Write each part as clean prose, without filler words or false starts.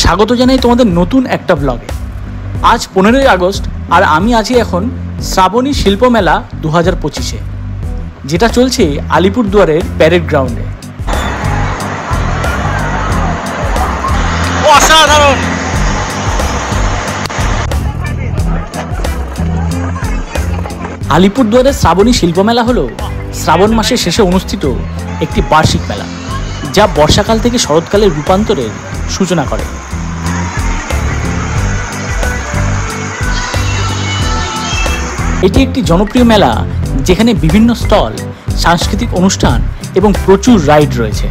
স্বাগত জানাই তোমাদের নতুন একটা ব্লগে। আজ 15ই আগস্ট আর আমি আছি এখন শ্রাবণী শিল্প মেলা 2025-এ, যেটা চলছে আলিপুরদুয়ারের প্যারেড গ্রাউন্ডে। অসাধারণ! আলিপুরদুয়ারের শ্রাবণী শিল্প মেলা হলো শ্রাবণ মাসের শেষে অনুষ্ঠিত একটি বার্ষিক মেলা, যা বর্ষাকাল থেকে শরৎকালের রূপান্তরের সূচনা করে। এটি একটি জনপ্রিয় মেলা যেখানে বিভিন্ন স্টল, সাংস্কৃতিক অনুষ্ঠান এবং প্রচুর রাইড রয়েছে।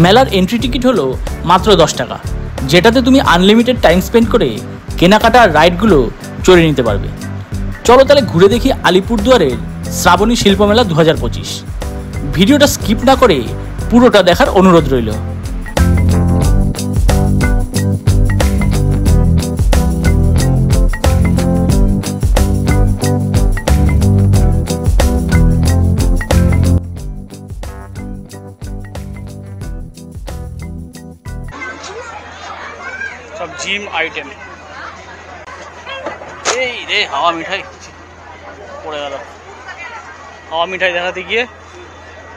মেলার এন্ট্রি টিকিট হলো মাত্র 10 টাকা, যেটাতে তুমি আনলিমিটেড টাইম স্পেন্ড করে কেনাকাটা আর রাইডগুলো চড়ে নিতে পারবে। চলো তাহলে ঘুরে দেখি আলিপুরদুয়ারের শ্রাবণী শিল্প মেলা 2025। ভিডিওটা স্কিপ না করে পুরোটা দেখার অনুরোধ রইল। সব জিম আইটেম। এই রে হাওয়া মিঠাই পড়ে গেল। হাওয়া মিঠাই দেখাতে গিয়ে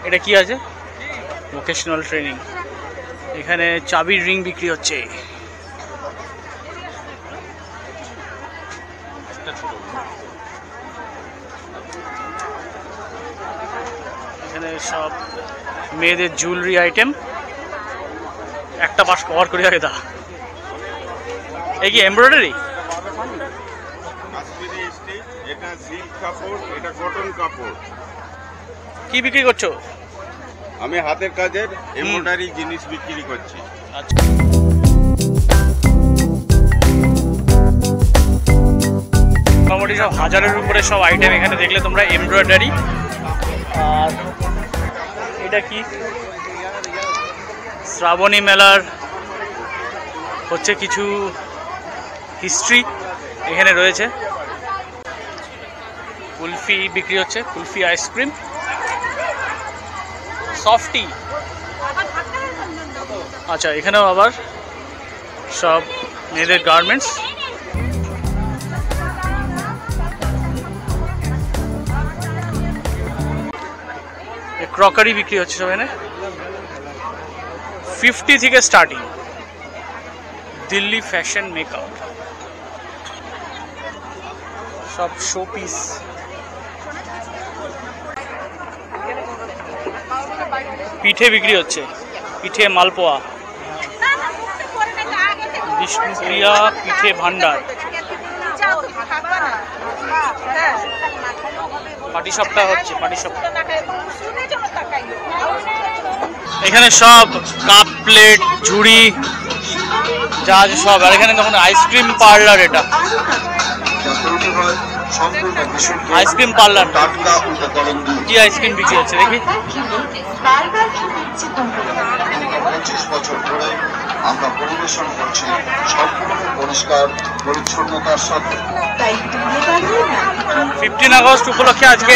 এটা কি আছে? Vocational training. এখানে চাবির রিং বিক্রি হচ্ছে। এখানে সব মেয়েদের জুয়েলারি আইটেম। একটা পাশ কভার করে রাখে দা। এই কি এমব্রয়ডারি? এটা সিল্ক কাপড়, এটা কটন কাপড়। কি বিক্রি করছো? আমি হাতের কাজের এমব্রয়ডারি জিনিস বিক্রি করছি। আচ্ছা, মোটামুটি সব হাজারের উপরে সব আইটেম এখানে দেখলে তোমরা এমব্রয়ডারি। আর এটা কি? শ্রাবণী মেলার হচ্ছে কিছু হিস্ট্রি এখানে রয়েছে। কুলফি বিক্রি হচ্ছে, কুলফি আইসক্রিম, সফটি। আচ্ছা, এখানেও আবার সব মেয়েদের গার্মেন্টস। ক্রকারি বিক্রি হচ্ছে সব এখানে। 50 থেকে স্টার্টিং। দিল্লি ফ্যাশন মেকআপ, সব শো পিস। পিঠে বিক্রি হচ্ছে, পিঠে মালপোয়া, বিষ্ণুপ্রিয়া পিঠে ভান্ডার। পাটি সপ্তাহ হচ্ছে, পাটি সপ্তাহ। এখানে সব কাপ প্লেট, ঝুড়ি, যা আছে সব। আর এখানে তখন আইসক্রিম পার্লার। এটা আইসক্রিম পার্লার। কি আইসক্রিম বিক্রি হচ্ছে দেখি। 25 বছর ধরে আমরা পরিবেশন করছি সম্পূর্ণ পরিষ্কার পরিচ্ছন্নতার সাথে। 15 আগস্ট উপলক্ষে আজকে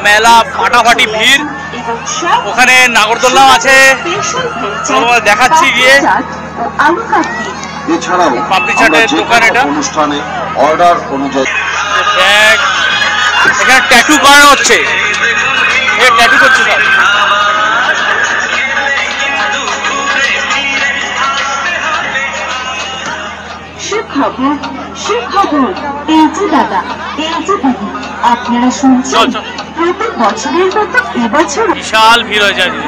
মেলা ফাটাফাটি ভিড়। ওখানে নাগরদোলনাও আছে, দেখাচ্ছি গিয়ে। এছাড়াও পাপড়ি চাটের দোকান। এটা অনুষ্ঠানে অর্ডার অনুযায়ী ব্যাগ। এখানে ট্যাটু করানো হচ্ছে, ট্যাটু করছে সব। আপনারা শুনছেন প্রতি বছরের মতো এবছর বিশাল ভিড় হয়েছে আজকে।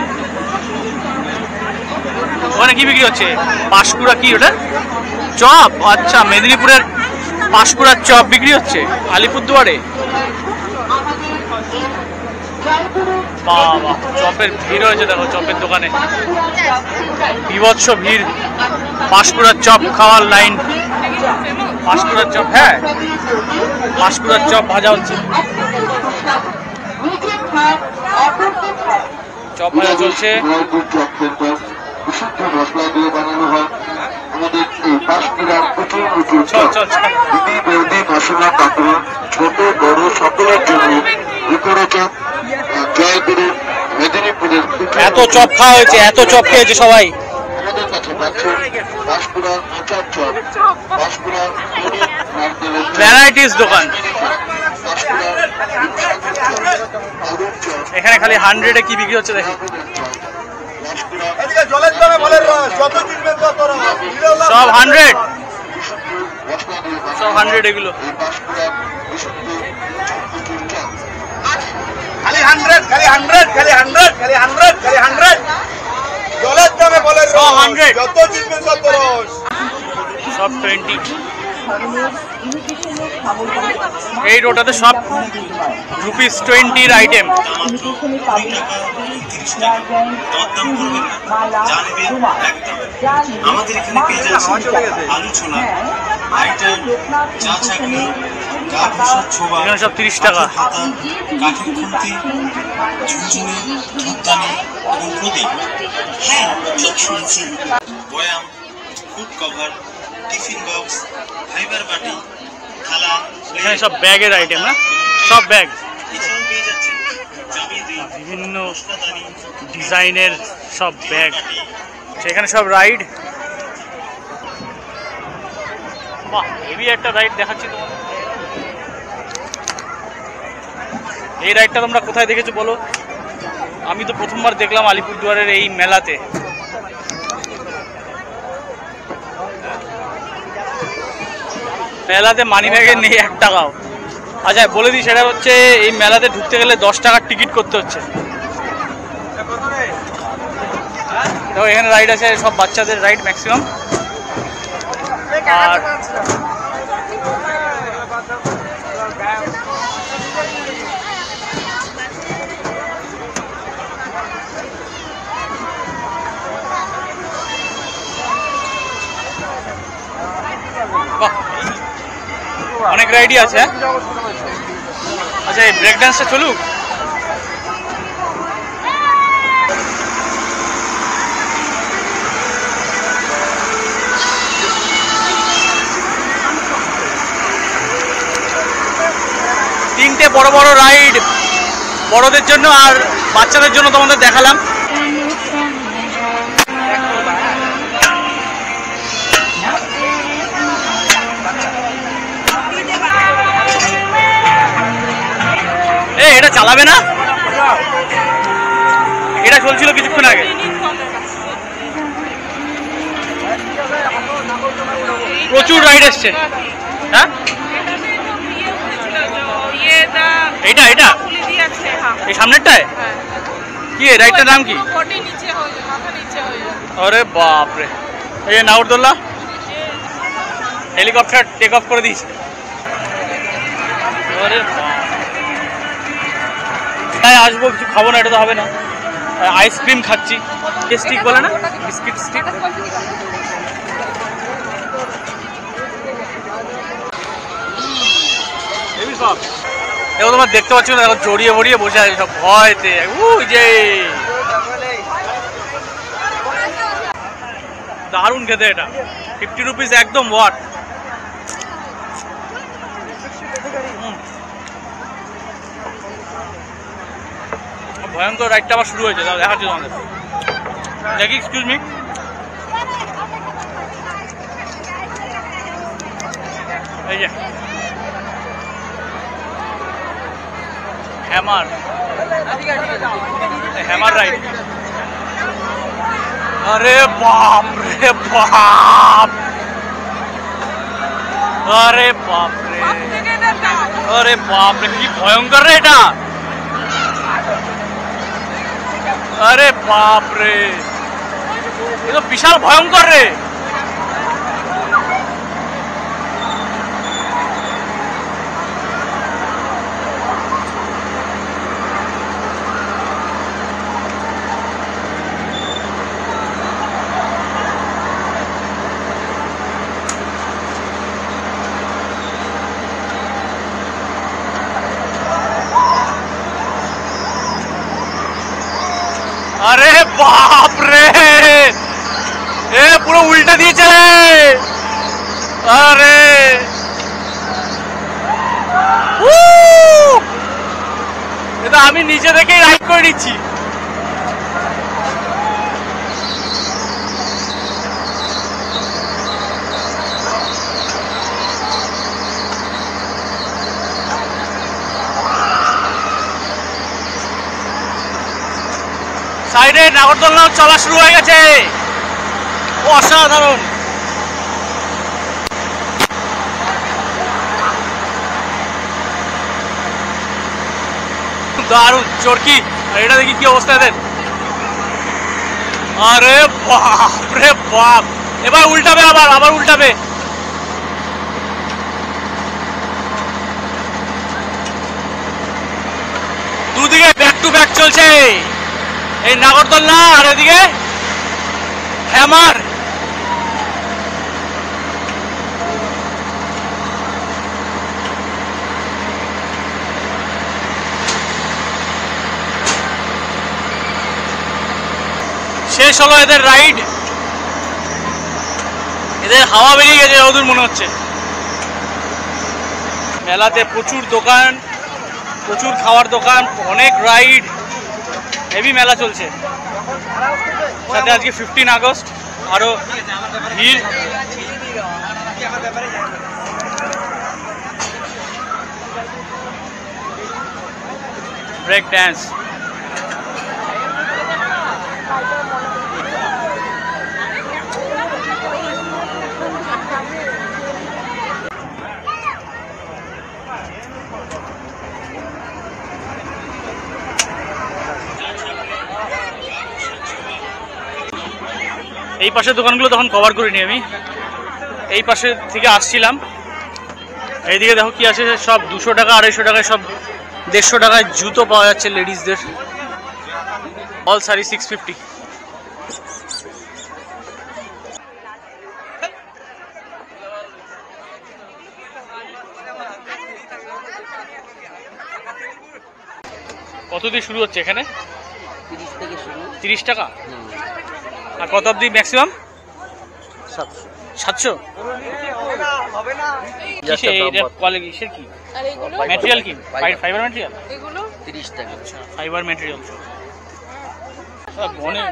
ওখানে কি বিক্রি হচ্ছে? পাঁশকুড়া। কি ওটা? চপ। আচ্ছা, মেদিনীপুরের পাঁশকুড়ার চপ বিক্রি হচ্ছে আলিপুরদুয়ারে। বাবা, চপের ভিড় হয়েছে দেখো। চপের দোকানে বিভৎস ভিড়। পাঁশকুড়ার চপ খাওয়ার লাইন। পাঁশকুড়ার চপ, হ্যাঁ, পাঁশকুড়ার চপ ভাজা হচ্ছে। চপ ভাজা চলছে। বিশুদ্ধ মশলা দিয়ে বানানো হয়। আমাদের এই পাঁশকুড়ার প্রচুর প্রচুর দিদি বৌদি মাসিমা কাকুরা ছোট বড় সকলের জন্য উপরে চপ জয়গুরু মেদিনীপুরের এত চপ খাওয়া হয়েছে, এত চপ খেয়েছে সবাই। আমাদের কাছে পাচ্ছেন পাঁশকুড়ার মোচার চপ, পাঁশকুড়ার নারকেলের ভ্যারাইটিস দোকান। পাঁশকুড়ার আলুর চপ, এখানে খালি 100-এ কি বিক্রি হচ্ছে দেখি। সব 100, সব 100 এগুলো। খালি 100, খালি 100, খালি 100, খালি 100, খালি 100 জলের দামে বলে সব 100, যত জিতবে তত রস। সব 20। এই রোটাতে সব ₹20-20 আইটেম। আমাদের এখানে পেয়ে যাচ্ছেন আলু ছোলা, লাইটার, চা ছাঁকনি, গা ঘষার ছোবা, এখানে সব 30 টাকা। হাতা, কাঠের খুন্তি, ঝুনঝুনি, ধূপদানি এবং প্রদীপ। হ্যাঁ, ঠিক শুনেছেন। বয়াম, food cover, tiffin box, fibre বাটি, থালা, এখানে সব ব্যাগের আইটেম না, সব ব্যাগ। এছাড়াও পেয়ে যাচ্ছেন জাবিদি, বিভিন্ন মশলাদানি, ডিজাইনের সব ব্যাগ। সেখানে সব রাইড। বাহ, হেভি একটা রাইড দেখাচ্ছি তোমাদের। এই রাইডটা তোমরা কোথায় দেখেছো বলো? আমি তো প্রথমবার দেখলাম আলিপুরদুয়ারের এই মেলাতে। মেলাতে মানি ব্যাগে নেই 1 টাকাও। আচ্ছা বলে দিই, সেটা হচ্ছে এই মেলাতে ঢুকতে গেলে 10 টাকার টিকিট করতে হচ্ছে। দেখো এখানে রাইড আছে, সব বাচ্চাদের রাইড ম্যাক্সিমাম। আর অনেক রাইডই আছে। আচ্ছা এই ব্রেক ডান্সটা চলুক। তিনটে বড় বড় রাইড, বড়দের জন্য আর বাচ্চাদের জন্য তোমাদের দেখালাম। এটা চালাবে না, এটা চলছিল কিছুক্ষণ আগে। প্রচুর রাইড এসছে। হ্যাঁ এইটা এটা এই সামনেরটায় কি রাইডটার নাম কি? আরে বাপরে, এই যে নাগরদোল্লা, হেলিকপ্টার টেক অফ করে দিয়েছে। আরে তাই আসবো, কিছু খাবো না, এটা তো হবে না। আইসক্রিম খাচ্ছি, স্টিক বলে না, বিস্কিট স্টিক। দেখো তোমার দেখতে পাচ্ছ না, দেখো জড়িয়ে ভরিয়ে বসে আছে সব ভয়তে। যে দারুণ খেতে, এটা 50 রুপিস একদম ওয়াট। ভয়ঙ্কর রাইডটা আবার শুরু হয়েছে, দেখাচ্ছি তোমাদের। দেখি, এক্সকিউজ মি। এই যে হ্যামার, হ্যামার রাইড। আরে বাপ রে বাপ, আরে বাপ রে, আরে বাপ রে, কি ভয়ঙ্কর রে এটা। আরে বাপ রে, এ তো বিশাল ভয়ঙ্কর রে। अरे बाप रे, ए पूरा उल्टा दिए चले। আরে এটা আমি নিচে থেকেই রাইড করে নিচ্ছি। সাইডে নাগরদোলনা চলা শুরু হয়ে গেছে, অসাধারণ। দারুণ চরকি। আর এটা দেখি কি অবস্থা এদের। আরে বাপ রে বাপ, এবার উল্টাবে, আবার উল্টাবে। দুদিকে ব্যাক টু ব্যাক চলছে এই নাগরদোলনা, আর এদিকে হ্যামার। শেষ হলো এদের রাইড, এদের হাওয়া বেরিয়ে গেছে যতদূর মনে হচ্ছে। মেলাতে প্রচুর দোকান, প্রচুর খাওয়ার দোকান, অনেক রাইড, হেভি মেলা চলছে। সাথে আজকে 15 আগস্ট, আরো ভিড়। ব্রেক ড্যান্স, এই পাশের দোকানগুলো তখন কভার করিনি আমি, এই পাশে থেকে আসছিলাম। এইদিকে দেখো কি আছে, সব 200 টাকা 250 টাকায়, সব 150 টাকায় জুতো পাওয়া যাচ্ছে লেডিসদের। অল শাড়ি 650। কত দিয়ে শুরু হচ্ছে এখানে? 30 থেকে শুরু। 30 টাকা। আর কত অবধি ম্যাক্সিমাম? 700। কোয়ালিটি কি? ম্যাটেরিয়াল কি? Fibre material. এগুলো 30 টাকা। Fibre material.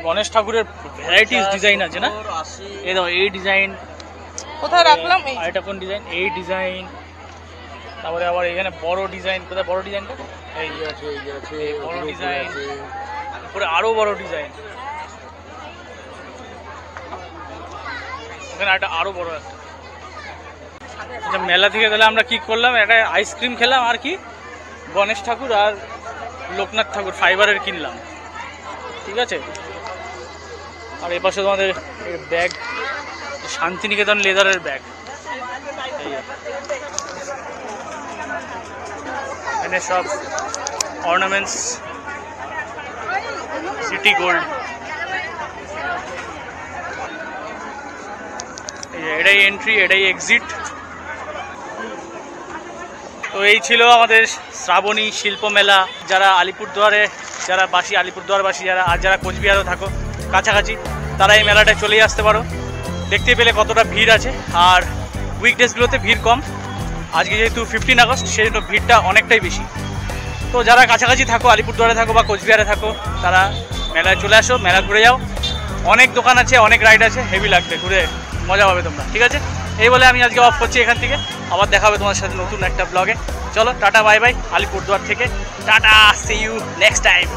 গণেশ ঠাকুরের ভ্যারাইটিস ডিজাইন আছে না? এই দেখো, এই ডিজাইন কোথায় রাখলাম? আর এটা কোন ডিজাইন? এই ডিজাইন। তারপরে আবার এখানে বড় ডিজাইন, কোথায় বড় ডিজাইনটা? এই আছে, এই আছে বড় ডিজাইন, তারপরে আরো বড় ডিজাইন। এখানে একটা আরো বড় একটা। আচ্ছা, মেলা থেকে তাহলে আমরা কি করলাম? একটা আইসক্রিম খেলাম, আর কি গণেশ ঠাকুর আর লোকনাথ ঠাকুর ফাইবারের কিনলাম, ঠিক আছে। আর এই পাশে তোমাদের ব্যাগ, শান্তিনিকেতন লেদারের ব্যাগ। এখানে সব অর্নামেন্টস, সিটি গোল্ড। এটাই এন্ট্রি, এটাই এক্সিট। তো এই ছিল আমাদের শ্রাবণী শিল্প মেলা। যারা আলিপুরদুয়ারে, যারা আলিপুরদুয়ারবাসী যারা, আর যারা কোচবিহারও থাকো কাছাকাছি, তারা এই মেলাটায় চলেই আসতে পারো। দেখতে পেলে কতটা ভিড় আছে। আর উইকডেজগুলোতে ভিড় কম, আজকে যেহেতু 15 আগস্ট, সেই জন্য ভিড়টা অনেকটাই বেশি। তো যারা কাছাকাছি থাকো, আলিপুরদুয়ারে থাকো বা কোচবিহারে থাকো, তারা মেলায় চলে আসো, মেলা ঘুরে যাও। অনেক দোকান আছে, অনেক রাইড আছে, হেভি লাগবে, ঘুরে মজা পাবে তোমরা, ঠিক আছে। এই বলে আমি আজকে অফ করছি এখান থেকে। আবার দেখা হবে তোমার সাথে নতুন একটা ব্লগে। চলো, টাটা বাই বাই আলিপুরদুয়ার থেকে। Tata, see you next time.